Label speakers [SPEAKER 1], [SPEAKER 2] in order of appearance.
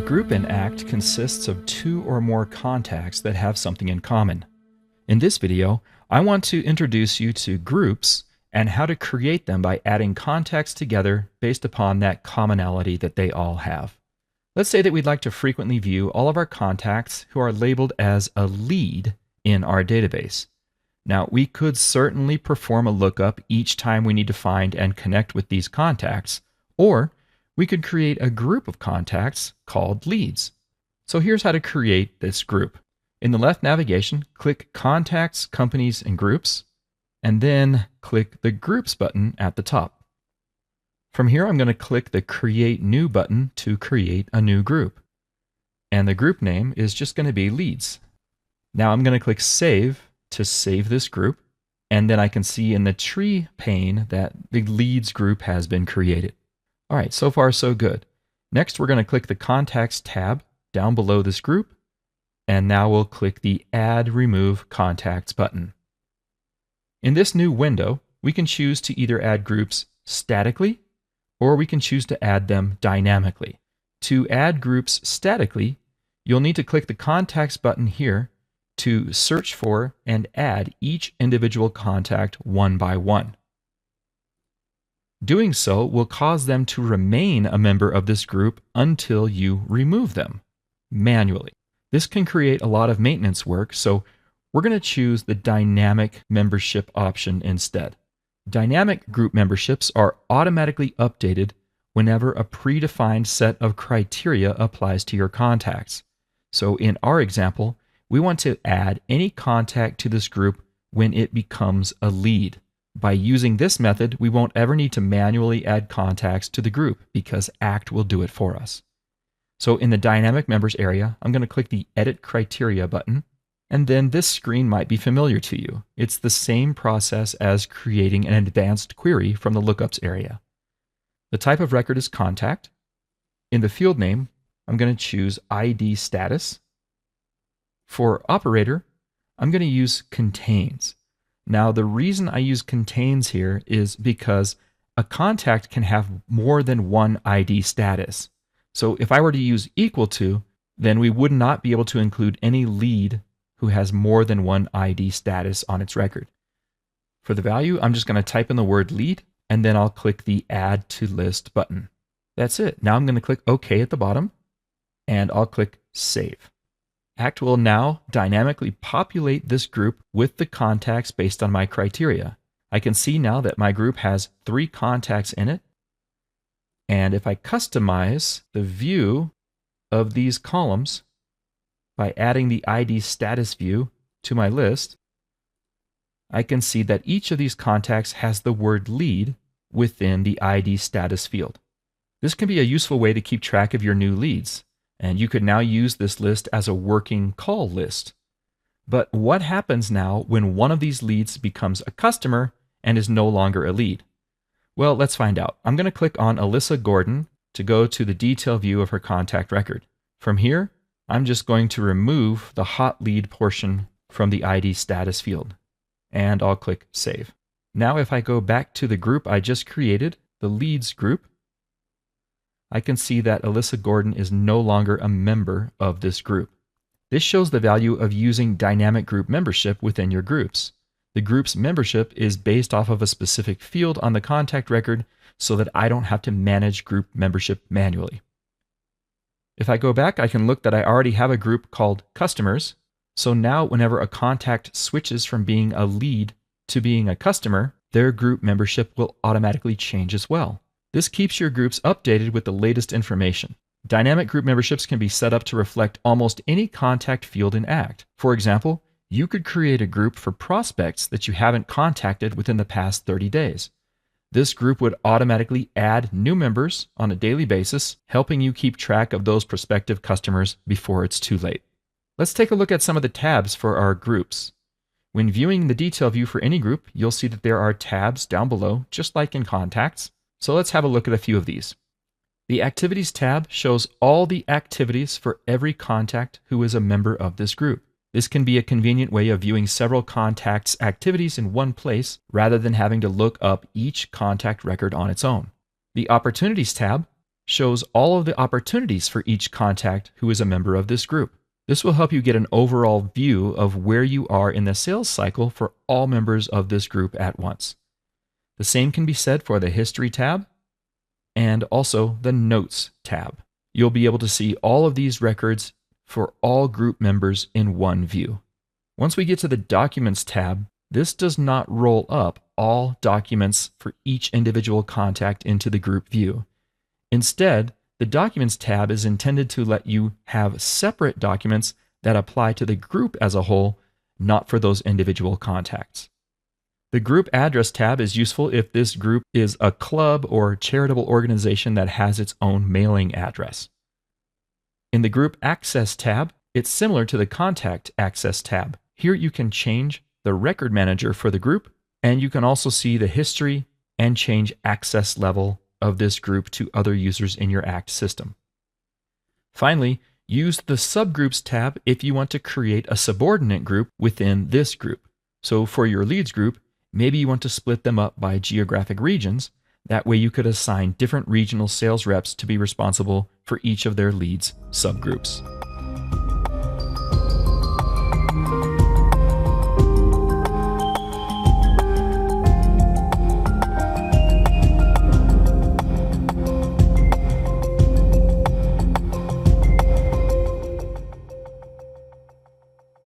[SPEAKER 1] group in ACT consists of two or more contacts that have something in common. In this video, I want to introduce you to groups and how to create them by adding contacts together based upon that commonality that they all have. Let's say that we'd like to frequently view all of our contacts who are labeled as a lead in our database. Now, we could certainly perform a lookup each time we need to find and connect with these contacts, or we could create a group of contacts called leads. So here's how to create this group. In the left navigation, click Contacts, Companies, and Groups, and then click the Groups button at the top. From here, I'm going to click the Create New button to create a new group. And the group name is just going to be Leads. Now I'm going to click Save to save this group, and then I can see in the tree pane that the Leads group has been created. All right, so far so good. Next, we're going to click the Contacts tab down below this group, and now we'll click the Add Remove Contacts button. In this new window, we can choose to either add groups statically, or we can choose to add them dynamically. To add groups statically, you'll need to click the Contacts button here to search for and add each individual contact one by one. Doing so will cause them to remain a member of this group until you remove them manually. This can create a lot of maintenance work, so we're going to choose the dynamic membership option instead. Dynamic group memberships are automatically updated whenever a predefined set of criteria applies to your contacts. So in our example, we want to add any contact to this group when it becomes a lead. By using this method, we won't ever need to manually add contacts to the group because ACT will do it for us. So in the Dynamic Members area, I'm going to click the Edit Criteria button, and then this screen might be familiar to you. It's the same process as creating an advanced query from the Lookups area. The type of record is Contact. In the field name, I'm going to choose ID Status. For Operator, I'm going to use Contains. Now, the reason I use contains here is because a contact can have more than one ID status. So if I were to use equal to, then we would not be able to include any lead who has more than one ID status on its record. For the value, I'm just going to type in the word lead, and then I'll click the Add to List button. That's it. Now I'm going to click OK at the bottom, and I'll click Save. ACT will now dynamically populate this group with the contacts based on my criteria. I can see now that my group has 3 contacts in it. And if I customize the view of these columns by adding the ID status view to my list, I can see that each of these contacts has the word lead within the ID status field. This can be a useful way to keep track of your new leads. And you could now use this list as a working call list. But what happens now when one of these leads becomes a customer and is no longer a lead? Well, let's find out. I'm going to click on Alyssa Gordon to go to the detail view of her contact record. From here, I'm just going to remove the hot lead portion from the ID status field. And I'll click Save. Now if I go back to the group I just created, the Leads group, I can see that Alyssa Gordon is no longer a member of this group. This shows the value of using dynamic group membership within your groups. The group's membership is based off of a specific field on the contact record so that I don't have to manage group membership manually. If I go back, I can look that I already have a group called Customers. So now whenever a contact switches from being a lead to being a customer, their group membership will automatically change as well. This keeps your groups updated with the latest information. Dynamic group memberships can be set up to reflect almost any contact field in ACT. For example, you could create a group for prospects that you haven't contacted within the past 30 days. This group would automatically add new members on a daily basis, helping you keep track of those prospective customers before it's too late. Let's take a look at some of the tabs for our groups. When viewing the detail view for any group, you'll see that there are tabs down below, just like in Contacts. So let's have a look at a few of these. The Activities tab shows all the activities for every contact who is a member of this group. This can be a convenient way of viewing several contacts' activities in one place rather than having to look up each contact record on its own. The Opportunities tab shows all of the opportunities for each contact who is a member of this group. This will help you get an overall view of where you are in the sales cycle for all members of this group at once. The same can be said for the History tab and also the Notes tab. You'll be able to see all of these records for all group members in one view. Once we get to the Documents tab, this does not roll up all documents for each individual contact into the group view. Instead, the Documents tab is intended to let you have separate documents that apply to the group as a whole, not for those individual contacts. The Group Address tab is useful if this group is a club or charitable organization that has its own mailing address. In the Group Access tab, it's similar to the Contact Access tab. Here you can change the record manager for the group, and you can also see the history and change access level of this group to other users in your ACT system. Finally, use the Subgroups tab if you want to create a subordinate group within this group. So for your leads group, maybe you want to split them up by geographic regions. That way you could assign different regional sales reps to be responsible for each of their leads subgroups.